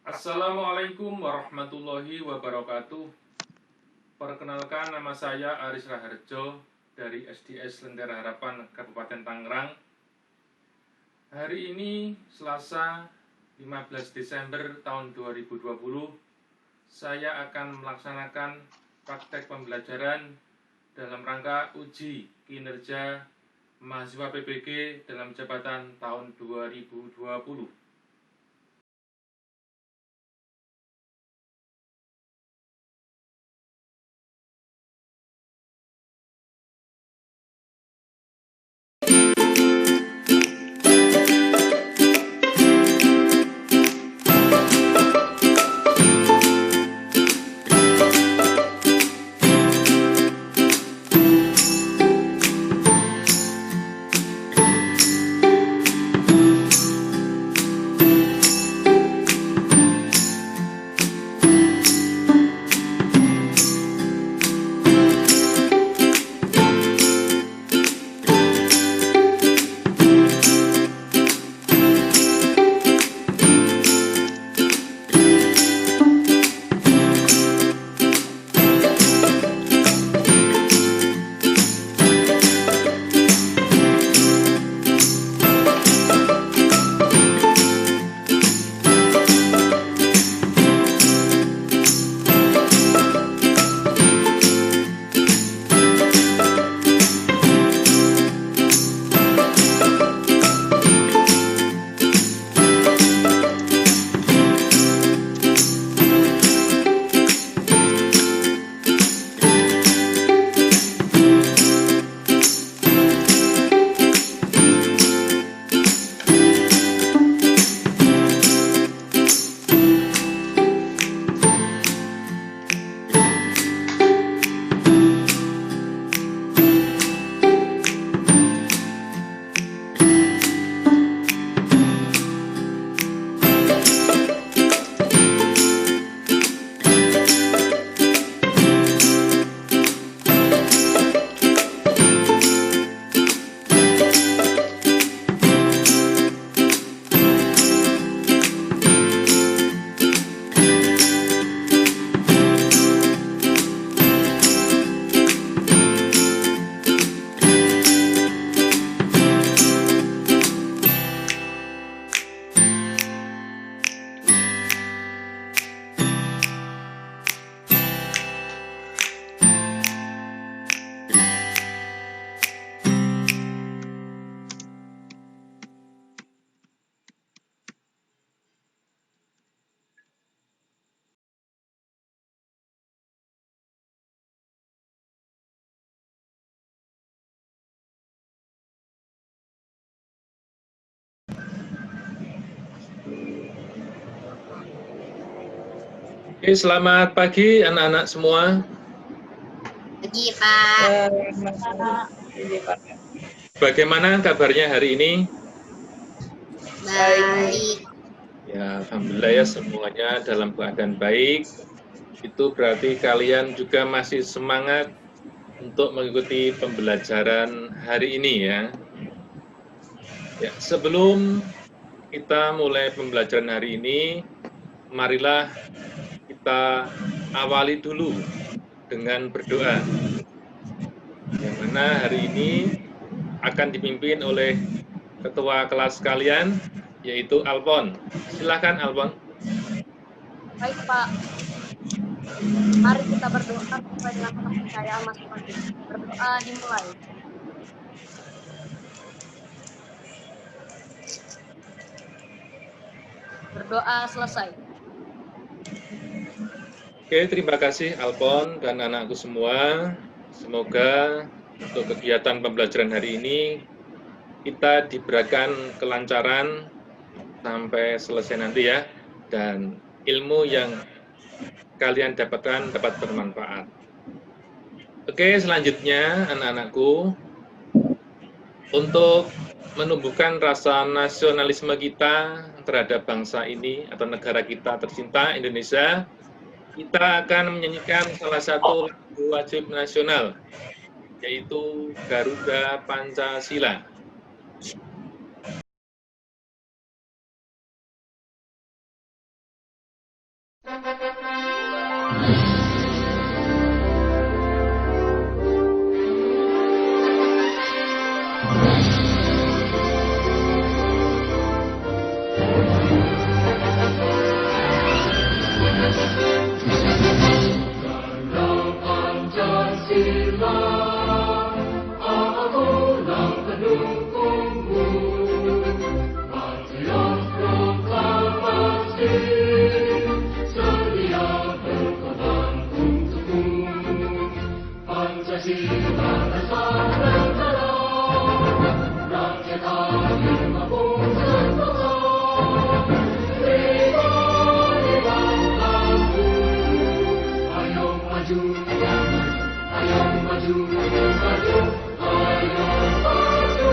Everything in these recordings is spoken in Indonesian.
Assalamualaikum warahmatullahi wabarakatuh. Perkenalkan, nama saya Aris Raharjo dari SDS Lentera Harapan Kabupaten Tangerang. Hari ini Selasa 15 Desember tahun 2020, saya akan melaksanakan praktek pembelajaran dalam rangka uji kinerja mahasiswa PBG dalam jabatan tahun 2020. Oke, selamat pagi anak-anak semua. Pagi, Pak. Bagaimana kabarnya hari ini? Baik. Ya, alhamdulillah ya, semuanya dalam keadaan baik. Itu berarti kalian juga masih semangat untuk mengikuti pembelajaran hari ini ya. Ya, sebelum kita mulai pembelajaran hari ini, marilah kita awali dulu dengan berdoa, yang mana hari ini akan dipimpin oleh ketua kelas kalian, yaitu Alpon. Silakan Alpon. Baik, Pak. Mari kita berdoa sesuai dengan kepercayaan masing-masing. Berdoa dimulai. Berdoa selesai. Oke, terima kasih Alpon dan anakku semua. Semoga untuk kegiatan pembelajaran hari ini kita diberikan kelancaran sampai selesai nanti ya, dan ilmu yang kalian dapatkan dapat bermanfaat. Oke, selanjutnya anak-anakku, untuk menumbuhkan rasa nasionalisme kita terhadap bangsa ini atau negara kita tercinta Indonesia, kita akan menyanyikan salah satu lagu wajib nasional, yaitu Garuda Pancasila. Pancasila, aku lang pendukungmu. Patriot proklamasi, sedia berkorban untukmu. Pancasila dasar negara, rakyat adil mampu sentosa. Pribadi bangsaku, ayo maju, ayo maju, maju, ayo maju, maju.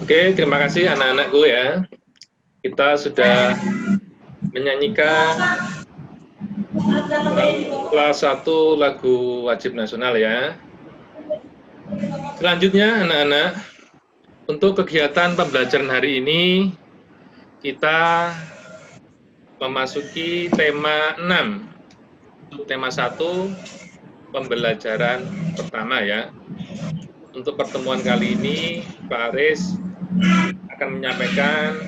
Oke, terima kasih anak-anakku ya. Kita sudah menyanyikan kelas 1 lagu wajib nasional ya. Selanjutnya anak-anak, untuk kegiatan pembelajaran hari ini kita memasuki tema 6. Untuk tema 1 pembelajaran pertama ya. Untuk pertemuan kali ini Pak Aris akan menyampaikan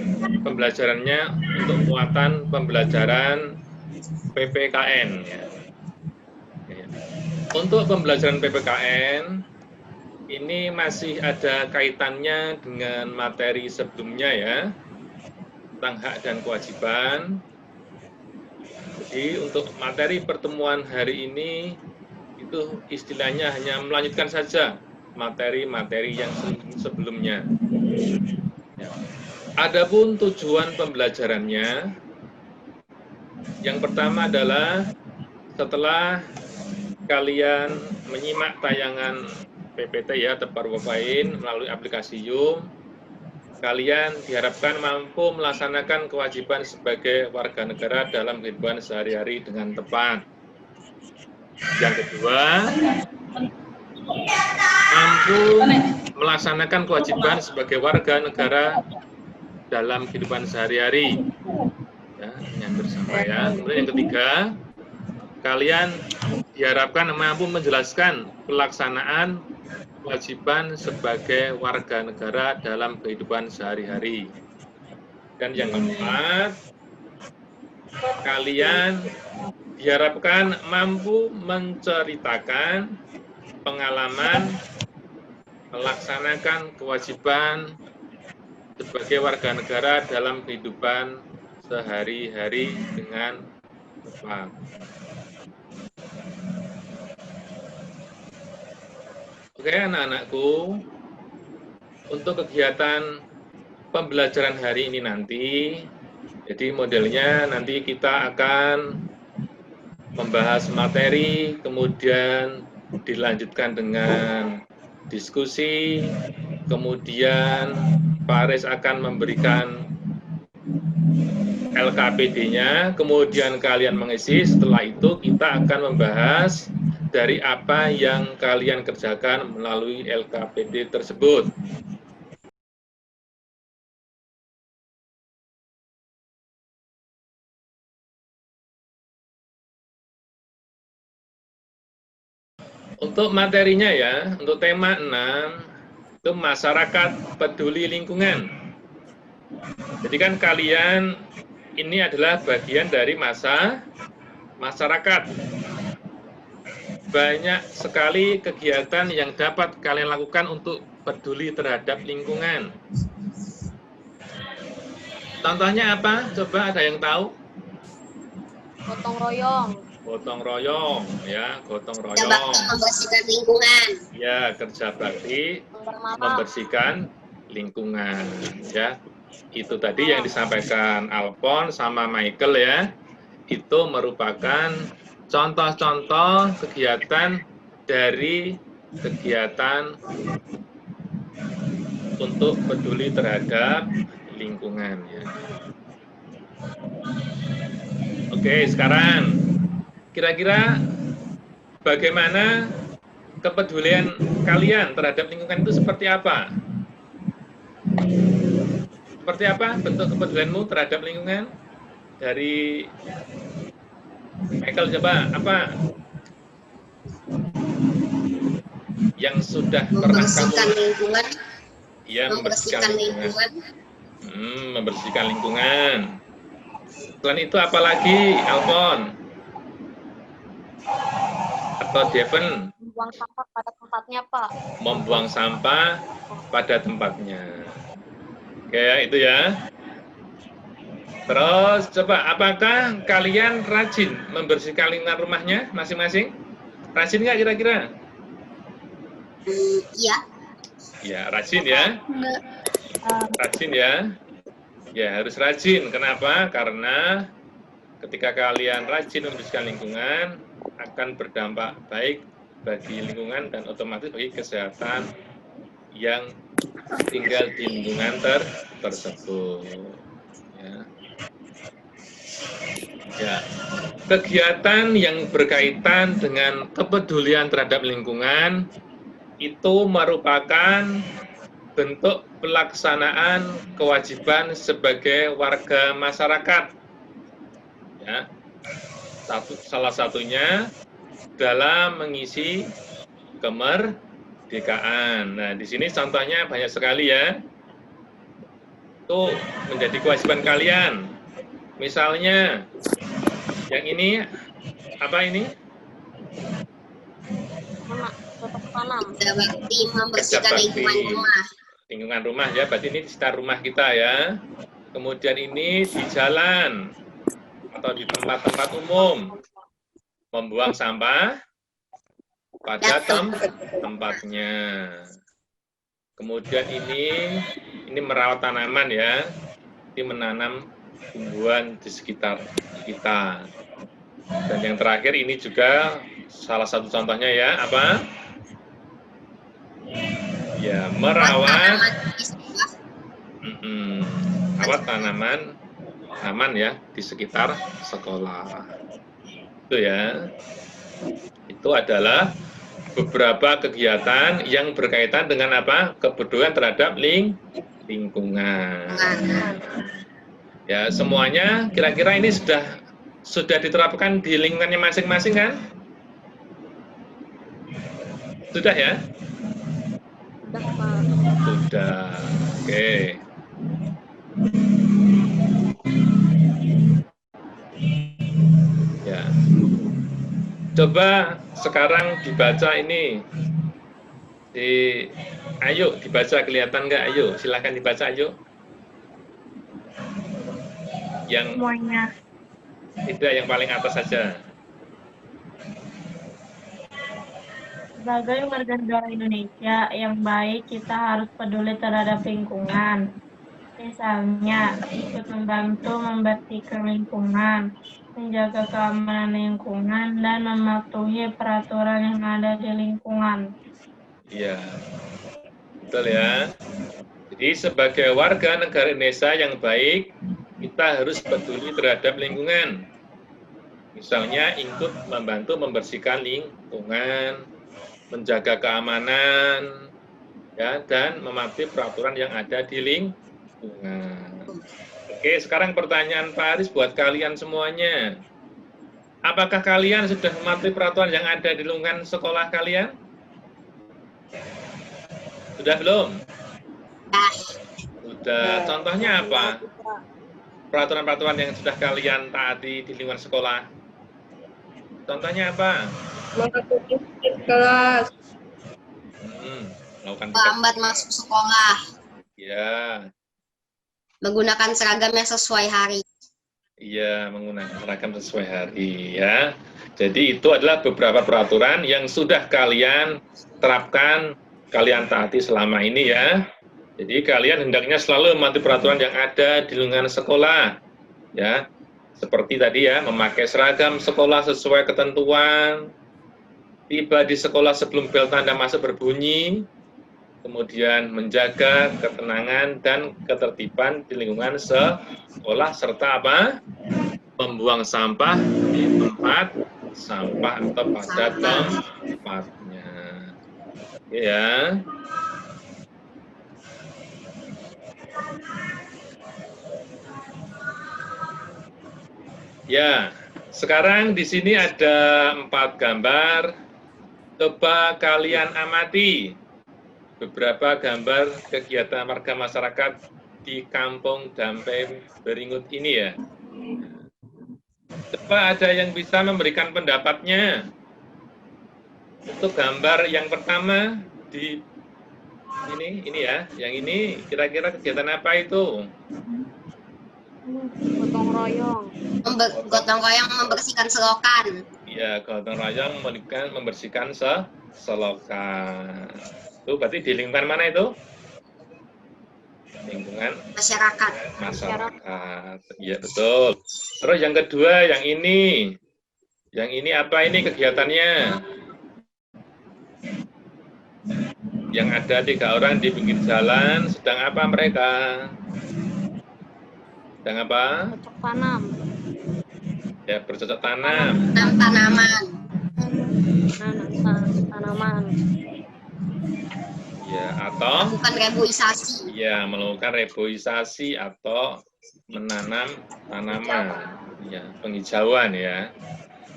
pembelajarannya untuk muatan pembelajaran PPKN. Ya. Untuk pembelajaran PPKN, ini masih ada kaitannya dengan materi sebelumnya ya, tentang hak dan kewajiban. Jadi untuk materi pertemuan hari ini, itu istilahnya hanya melanjutkan saja materi-materi yang sebelumnya. Adapun tujuan pembelajarannya, yang pertama adalah setelah kalian menyimak tayangan PPT ya, Tepar Wafain melalui aplikasi Zoom, kalian diharapkan mampu melaksanakan kewajiban sebagai warga negara dalam kehidupan sehari-hari dengan tepat. Yang kedua, mampu melaksanakan kewajiban sebagai warga negara dalam kehidupan sehari-hari. Ya, ini hampir sama ya. Kemudian yang ketiga, kalian diharapkan mampu menjelaskan pelaksanaan kewajiban sebagai warga negara dalam kehidupan sehari-hari. Dan yang keempat, kalian diharapkan mampu menceritakan pengalaman melaksanakan kewajiban sebagai warga negara dalam kehidupan sehari-hari dengan tepat. Oke anak-anakku, untuk kegiatan pembelajaran hari ini nanti, jadi modelnya nanti kita akan membahas materi, kemudian dilanjutkan dengan diskusi, kemudian Pak Aris akan memberikan LKPD-nya, kemudian kalian mengisi, setelah itu kita akan membahas dari apa yang kalian kerjakan melalui LKPD tersebut. Untuk materinya ya, untuk tema 6, itu masyarakat peduli lingkungan. Jadi kan kalian ini adalah bagian dari masyarakat. Banyak sekali kegiatan yang dapat kalian lakukan untuk peduli terhadap lingkungan. Contohnya apa? Coba ada yang tahu? Gotong royong. Gotong royong, ya, gotong Kerja royong. bakti membersihkan lingkungan. Ya, kerja bakti Longgar malam. membersihkan lingkungan, ya. Itu tadi yang disampaikan Alphon sama Michael ya. Itu merupakan contoh-contoh kegiatan dari kegiatan untuk peduli terhadap lingkungan ya. Oke, sekarang kira-kira bagaimana kepedulian kalian terhadap lingkungan itu seperti apa? Seperti apa bentuk kepedulianmu terhadap lingkungan? Dari Michael coba, apa yang sudah pernah kamu Membersihkan lingkungan. ya membersihkan lingkungan. Membersihkan lingkungan. Selain itu apa lagi, Alphon? Atau Devon? Membuang sampah pada tempatnya, Pak. Membuang sampah pada tempatnya. Oke, ya, itu ya. Terus, coba, apakah kalian rajin membersihkan lingkungan rumahnya masing-masing? Rajin nggak kira-kira? Iya. Ya, rajin ya. Rajin ya. Ya, harus rajin. Kenapa? Karena ketika kalian rajin membersihkan lingkungan, akan berdampak baik bagi lingkungan dan otomatis bagi kesehatan yang tinggal di lingkungan tersebut. Ya. Ya, kegiatan yang berkaitan dengan kepedulian terhadap lingkungan itu merupakan bentuk pelaksanaan kewajiban sebagai warga masyarakat. Ya. Salah satunya dalam mengisi kemerdekaan. Nah, di sini contohnya banyak sekali ya. Itu menjadi kewajiban kalian. Misalnya, yang ini, apa ini? Tutup tanam. Kerja bakti membersihkan Kerja bakti. lingkungan rumah. Lingkungan rumah ya, berarti ini di sekitar rumah kita ya. Kemudian ini di jalan atau di tempat-tempat umum. Membuang sampah pada tempatnya. Kemudian ini merawat tanaman ya. Ini menanam tumbuhan di sekitar kita. Dan yang terakhir ini juga salah satu contohnya ya, apa? Ya, merawat tanaman ya di sekitar sekolah. Itu ya. Itu adalah beberapa kegiatan yang berkaitan dengan apa? Kepedulian terhadap lingkungan. Ya, semuanya kira-kira ini sudah diterapkan di lingkungannya masing-masing kan? Sudah ya? Sudah, Pak. Sudah. Oke. Ya. Coba sekarang dibaca ini. Ayo dibaca, kelihatan nggak? Ayo, silakan dibaca, ayo. Yang Semuanya. tidak, yang paling atas saja. Sebagai warga negara Indonesia yang baik, kita harus peduli terhadap lingkungan. Misalnya, ikut membantu membersihkan lingkungan, menjaga keamanan lingkungan, dan mematuhi peraturan yang ada di lingkungan. Iya, betul ya. Jadi sebagai warga negara Indonesia yang baik, kita harus peduli terhadap lingkungan. Misalnya ikut membantu membersihkan lingkungan, menjaga keamanan, ya, dan mematuhi peraturan yang ada di lingkungan. Oke, sekarang pertanyaan Pak Aris buat kalian semuanya. Apakah kalian sudah mematuhi peraturan yang ada di lingkungan sekolah kalian? Sudah belum? Sudah. Contohnya apa? Peraturan-peraturan yang sudah kalian taati di lingkungan sekolah. Contohnya apa? Mengikuti kelas. melakukan Lambat masuk sekolah. Ya, Menggunakan seragam yang sesuai hari. iya, menggunakan seragam sesuai hari ya. Jadi itu adalah beberapa peraturan yang sudah kalian terapkan, kalian taati selama ini ya. Jadi kalian hendaknya selalu mematuhi peraturan yang ada di lingkungan sekolah ya. Seperti tadi ya, memakai seragam sekolah sesuai ketentuan, tiba di sekolah sebelum bel tanda masuk berbunyi, kemudian menjaga ketenangan dan ketertiban di lingkungan sekolah, serta apa? Membuang sampah di tempat sampah atau pada tempatnya. Oke ya. Ya, sekarang di sini ada 4 gambar. Coba kalian amati beberapa gambar kegiatan warga masyarakat di Kampung Dampai Beringut ini ya. Coba ada yang bisa memberikan pendapatnya. Untuk gambar yang pertama di ini ya, yang ini kira-kira kegiatan apa itu? Gotong royong. Gotong royong membersihkan selokan. Ya, gotong royong membersihkan selokan. Itu berarti di lingkungan mana itu? Lingkungan Masyarakat. masyarakat. Iya, betul. Terus yang kedua, yang ini. Yang ini apa ini kegiatannya? Yang ada 3 orang di pinggir jalan, sedang apa mereka? Sedang apa? Cocok tanam. Ya, bercocok tanam. Tanam tanaman. Tanaman. Ya, atau Bukan reboisasi. ya melakukan reboisasi atau menanam tanaman. Ya, penghijauan ya.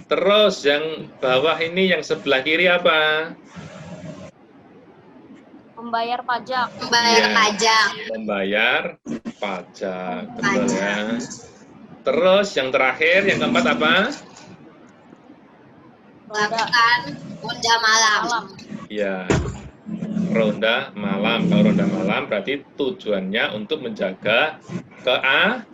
Terus yang bawah ini yang sebelah kiri apa? Membayar pajak. Membayar Iya. pajak. Membayar pajak, betul ya. Terus yang terakhir, yang keempat apa? Melakukan ronda malam. Ya, ronda malam. Kalau ronda malam berarti tujuannya untuk menjaga keamanan.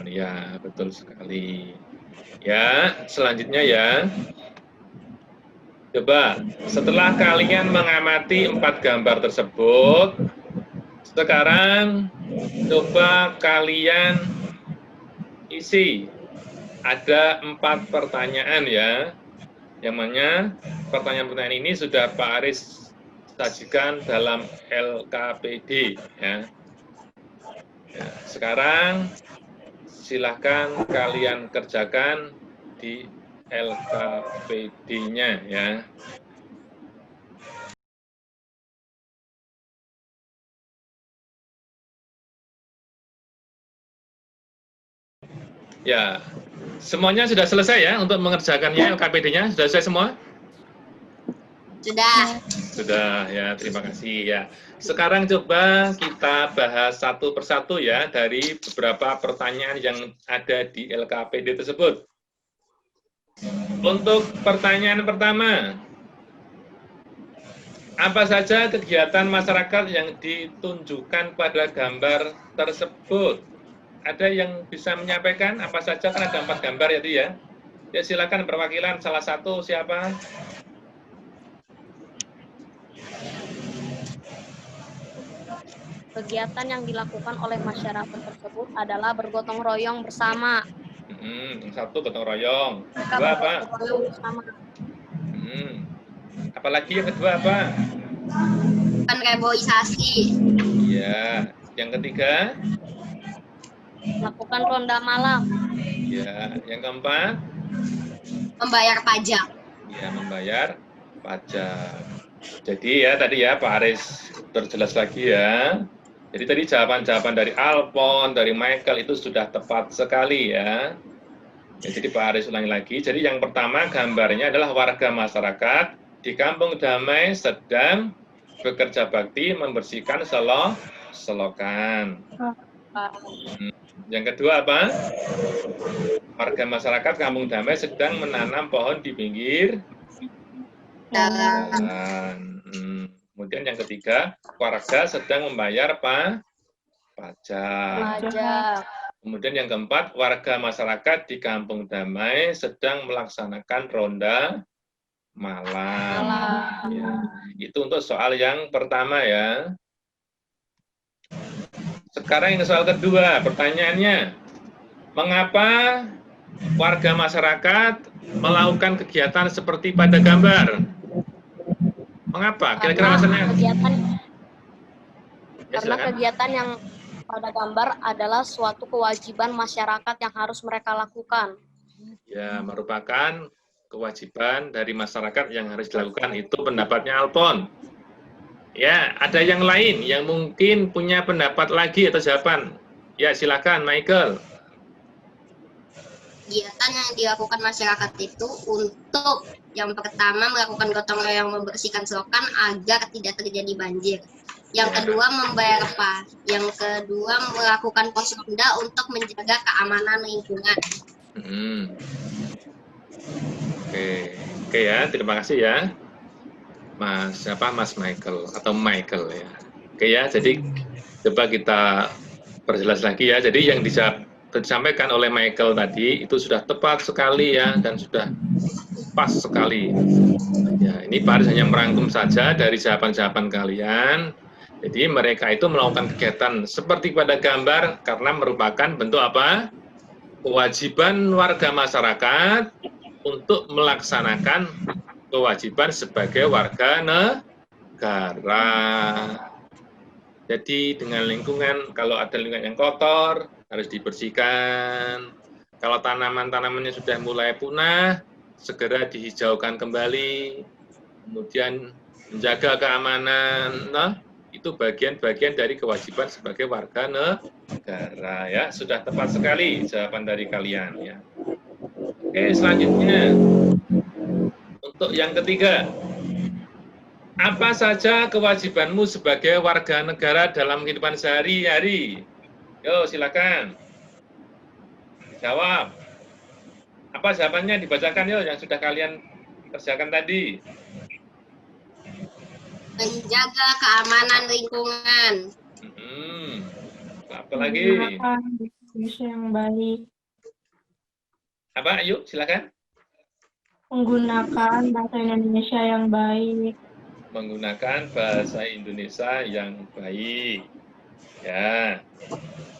Ya, betul sekali. Ya, selanjutnya ya. Coba, setelah kalian mengamati 4 gambar tersebut, sekarang coba kalian isi. Ada 4 pertanyaan ya. Yang mana pertanyaan-pertanyaan ini sudah Pak Aris sajikan dalam LKPD ya. Ya, sekarang silahkan kalian kerjakan di LKPD-nya ya. Ya, semuanya sudah selesai ya untuk mengerjakannya LKPD-nya? Sudah selesai semua? Sudah. Sudah ya, terima kasih ya. Sekarang coba kita bahas satu persatu ya dari beberapa pertanyaan yang ada di LKPD tersebut. Untuk pertanyaan pertama, apa saja kegiatan masyarakat yang ditunjukkan pada gambar tersebut? Ada yang bisa menyampaikan apa saja? Kan ada 4 gambar ya, ya. Ya silakan perwakilan salah satu siapa? Kegiatan yang dilakukan oleh masyarakat tersebut adalah bergotong royong bersama. Satu gotong royong. Mereka Kedua apa? bergotong royong bersama. Apalagi yang kedua apa? Bukan reboisasi. Iya. Yang ketiga? Lakukan ronda malam. Ya. Yang keempat? Membayar pajak. Ya, membayar pajak. Jadi ya tadi ya Pak Aris terjelas lagi ya. Jadi tadi jawaban-jawaban dari Alpon, dari Michael itu sudah tepat sekali ya. Jadi Pak Aris ulangi lagi. Jadi yang pertama gambarnya adalah warga masyarakat di Kampung Damai sedang bekerja bakti membersihkan selokan. Yang kedua apa? Warga masyarakat Kampung Damai sedang menanam pohon di pinggir jalan. Kemudian yang ketiga, warga sedang membayar pajak. Pajak. Kemudian yang keempat, warga masyarakat di Kampung Damai sedang melaksanakan ronda malam. Ya, itu untuk soal yang pertama ya. Sekarang yang soal kedua, pertanyaannya, mengapa warga masyarakat melakukan kegiatan seperti pada gambar? Mengapa? Kira-kira alasannya? Karena kegiatan yang pada gambar adalah suatu kewajiban masyarakat yang harus mereka lakukan. Ya, merupakan kewajiban dari masyarakat yang harus dilakukan. Itu pendapatnya Alpon. Ya, ada yang lain yang mungkin punya pendapat lagi atau jawaban. Ya, silakan Michael. Kegiatan yang dilakukan masyarakat itu untuk yang pertama melakukan gotong royong membersihkan selokan agar tidak terjadi banjir. Yang kedua membayar Yang kedua melakukan pos ronda untuk menjaga keamanan lingkungan. Oke ya, terima kasih ya, Mas Michael atau Michael ya. Oke ya, jadi coba kita perjelas lagi ya. Jadi yang disampaikan oleh Michael tadi itu sudah tepat sekali ya dan sudah pas sekali. Ya, ini Pak Aris hanya merangkum saja dari jawaban-jawaban kalian. Jadi mereka itu melakukan kegiatan seperti pada gambar karena merupakan bentuk apa? Kewajiban warga masyarakat untuk melaksanakan kewajiban sebagai warga negara. Jadi dengan lingkungan, kalau ada lingkungan yang kotor, harus dibersihkan. Kalau tanaman-tanamannya sudah mulai punah, segera dihijaukan kembali. Kemudian menjaga keamanan, itu bagian-bagian dari kewajiban sebagai warga negara. Ya, sudah tepat sekali jawaban dari kalian. Ya. Oke, selanjutnya untuk yang ketiga, apa saja kewajibanmu sebagai warga negara dalam kehidupan sehari-hari? Yo, silakan jawab. Apa jawabannya? Dibacakan yo yang sudah kalian kerjakan tadi. Menjaga keamanan lingkungan. Apa lagi? Indonesia yang baik. Apa? Yuk, silakan. Menggunakan bahasa Indonesia yang baik. Menggunakan bahasa Indonesia yang baik. Ya.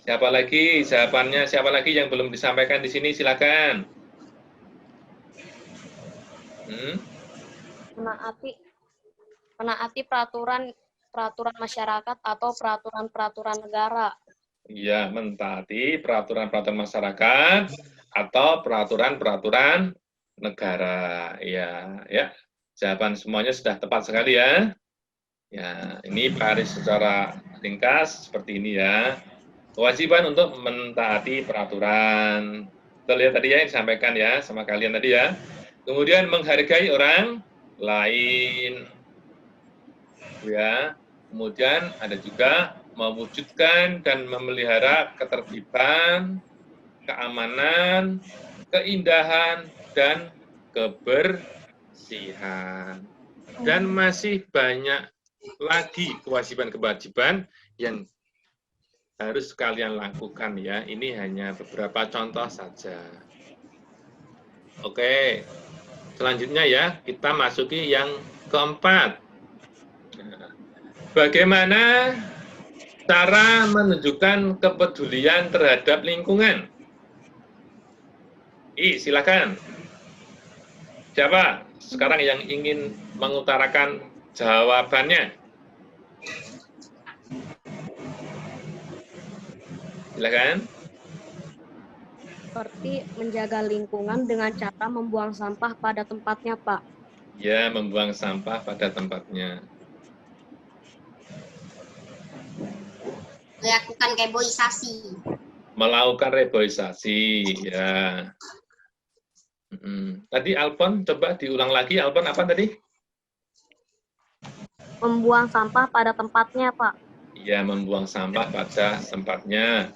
Siapa lagi jawabannya? Siapa lagi yang belum disampaikan di sini? Silakan. Menaati peraturan masyarakat atau peraturan negara. Iya, mentaati peraturan-peraturan masyarakat atau peraturan-peraturan negara. Ya, ya. Jawaban semuanya sudah tepat sekali ya. Ya, ini Pak Aris secara ringkas seperti ini ya. Kewajiban untuk mentaati peraturan. Betul ya tadi ya yang disampaikan ya sama kalian tadi ya. Kemudian menghargai orang lain. Ya. Kemudian ada juga mewujudkan dan memelihara ketertiban, keamanan, keindahan, dan kebersihan. Dan masih banyak lagi kewajiban-kewajiban yang harus kalian lakukan ya. Ini hanya beberapa contoh saja. Oke, selanjutnya ya, kita masuki yang keempat. Bagaimana cara menunjukkan kepedulian terhadap lingkungan? Silakan. Siapa sekarang yang ingin mengutarakan jawabannya? Silakan. Seperti menjaga lingkungan dengan cara membuang sampah pada tempatnya, Pak. Ya, membuang sampah pada tempatnya. Melakukan reboisasi. Melakukan reboisasi, ya. Tadi Alpon, coba diulang lagi. Alpon apa tadi? Membuang sampah pada tempatnya, Pak. Iya, membuang sampah pada tempatnya.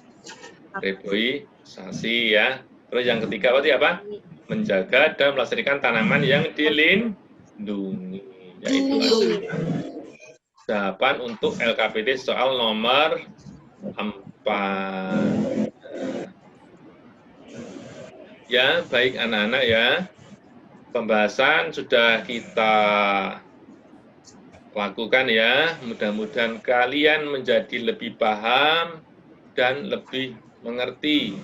Reboisasi, ya. Terus yang ketiga tadi apa? Menjaga dan melestarikan tanaman yang Lindungi. Yaitu adalah jawaban untuk LKPD soal nomor 4. Ya, baik anak-anak ya. Pembahasan sudah kita lakukan ya. Mudah-mudahan kalian menjadi lebih paham dan lebih mengerti.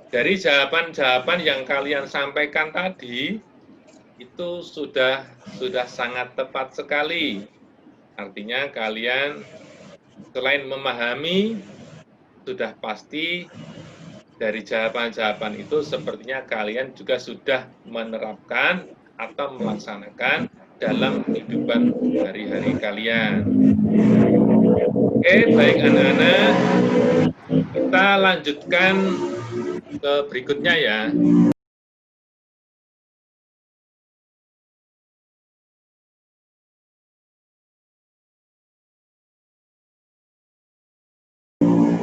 Dari jawaban-jawaban yang kalian sampaikan tadi, itu sudah sangat tepat sekali. Artinya kalian selain memahami, sudah pasti dari jawaban-jawaban itu sepertinya kalian juga sudah menerapkan atau melaksanakan dalam kehidupan hari-hari kalian. Oke, baik anak-anak, kita lanjutkan ke berikutnya ya.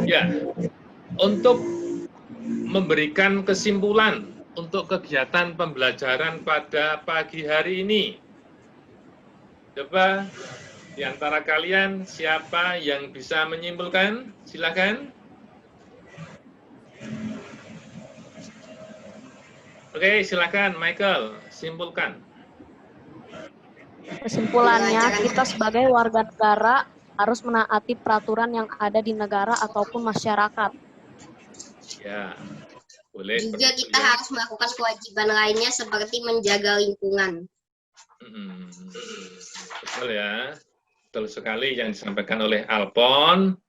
Ya, untuk memberikan kesimpulan untuk kegiatan pembelajaran pada pagi hari ini. Coba di antara kalian siapa yang bisa menyimpulkan? Silakan. Oke, silakan Michael, simpulkan. Kesimpulannya, kita sebagai warga negara harus menaati peraturan yang ada di negara ataupun masyarakat. Ya, boleh. Juga kita harus melakukan kewajiban lainnya seperti menjaga lingkungan. Betul ya, betul sekali yang disampaikan oleh Alpon,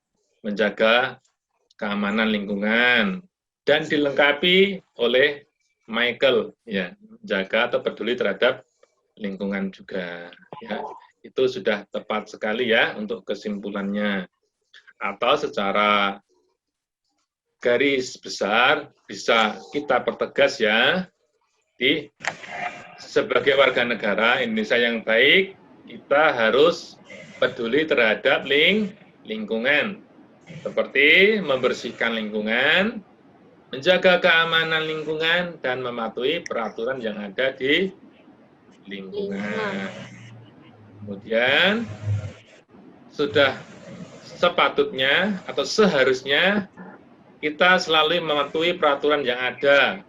menjaga keamanan lingkungan, dan dilengkapi oleh Michael, ya, jaga atau peduli terhadap lingkungan juga. Ya, itu sudah tepat sekali ya untuk kesimpulannya. Atau secara garis besar bisa kita pertegas ya, di sebagai warga negara Indonesia yang baik, kita harus peduli terhadap lingkungan, seperti membersihkan lingkungan, menjaga keamanan lingkungan, dan mematuhi peraturan yang ada di lingkungan. Kemudian, sudah sepatutnya atau seharusnya kita selalu mematuhi peraturan yang ada,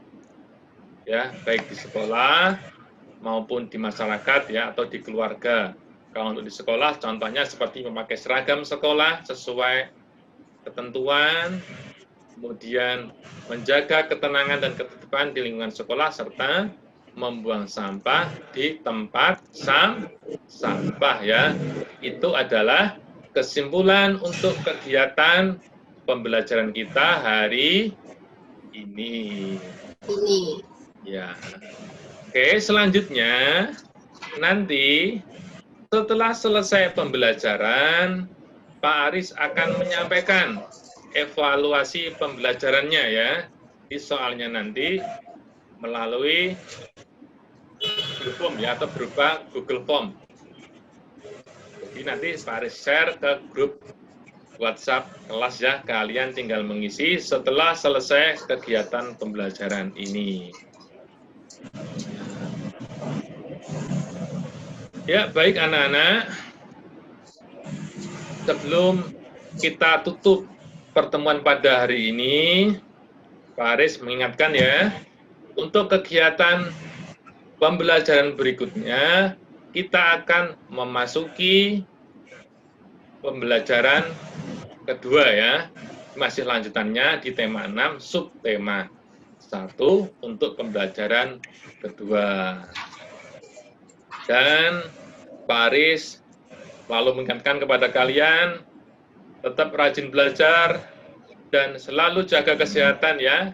ya, baik di sekolah maupun di masyarakat ya, atau di keluarga. Kalau untuk di sekolah, contohnya seperti memakai seragam sekolah sesuai ketentuan, kemudian menjaga ketenangan dan ketertiban di lingkungan sekolah, serta membuang sampah di tempat sampah ya. Itu adalah kesimpulan untuk kegiatan pembelajaran kita hari ini. Ya. Oke, selanjutnya nanti setelah selesai pembelajaran, Pak Aris akan menyampaikan evaluasi pembelajarannya ya. Di soalnya nanti melalui Google Form ya, atau berupa Google Form. Jadi nanti Pak Aris share ke grup WhatsApp kelas ya, kalian tinggal mengisi setelah selesai kegiatan pembelajaran ini. Ya, baik anak-anak, sebelum kita tutup pertemuan pada hari ini, Pak Aris mengingatkan ya, untuk kegiatan pembelajaran berikutnya, kita akan memasuki pembelajaran kedua ya, masih lanjutannya di tema 6, subtema 1 untuk pembelajaran kedua. Dan Pak Aris lalu mengingatkan kepada kalian, tetap rajin belajar dan selalu jaga kesehatan ya,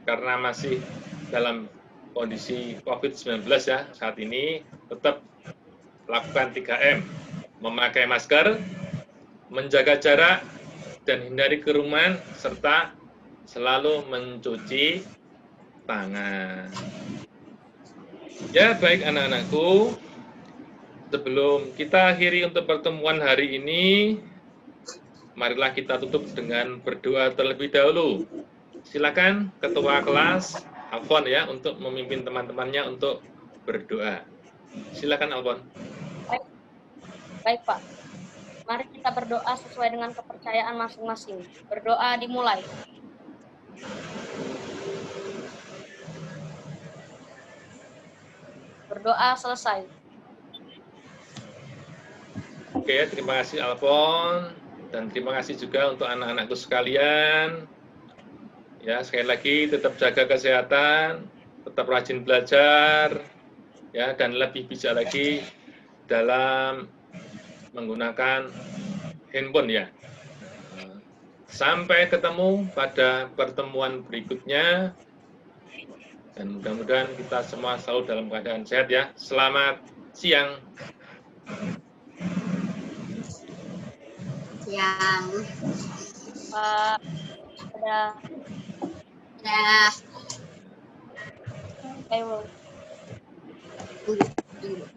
karena masih dalam kondisi COVID-19 ya saat ini. Tetap lakukan 3M, memakai masker, menjaga jarak, dan hindari kerumunan, serta selalu mencuci tangan. Ya, baik anak-anakku, sebelum kita akhiri untuk pertemuan hari ini, marilah kita tutup dengan berdoa terlebih dahulu. Silakan Ketua Kelas Alfon ya, untuk memimpin teman-temannya untuk berdoa. Silakan Alpon. Baik, Pak. Mari kita berdoa sesuai dengan kepercayaan masing-masing. Berdoa dimulai. Berdoa selesai. Oke, terima kasih Alpon, dan terima kasih juga untuk anak-anakku sekalian. Ya, sekali lagi tetap jaga kesehatan, tetap rajin belajar, ya, dan lebih bijak lagi dalam menggunakan handphone ya. Sampai ketemu pada pertemuan berikutnya, dan mudah-mudahan kita semua selalu dalam keadaan sehat ya. Selamat siang. Siang. Pak, ada Dah. ayo. Tunggu.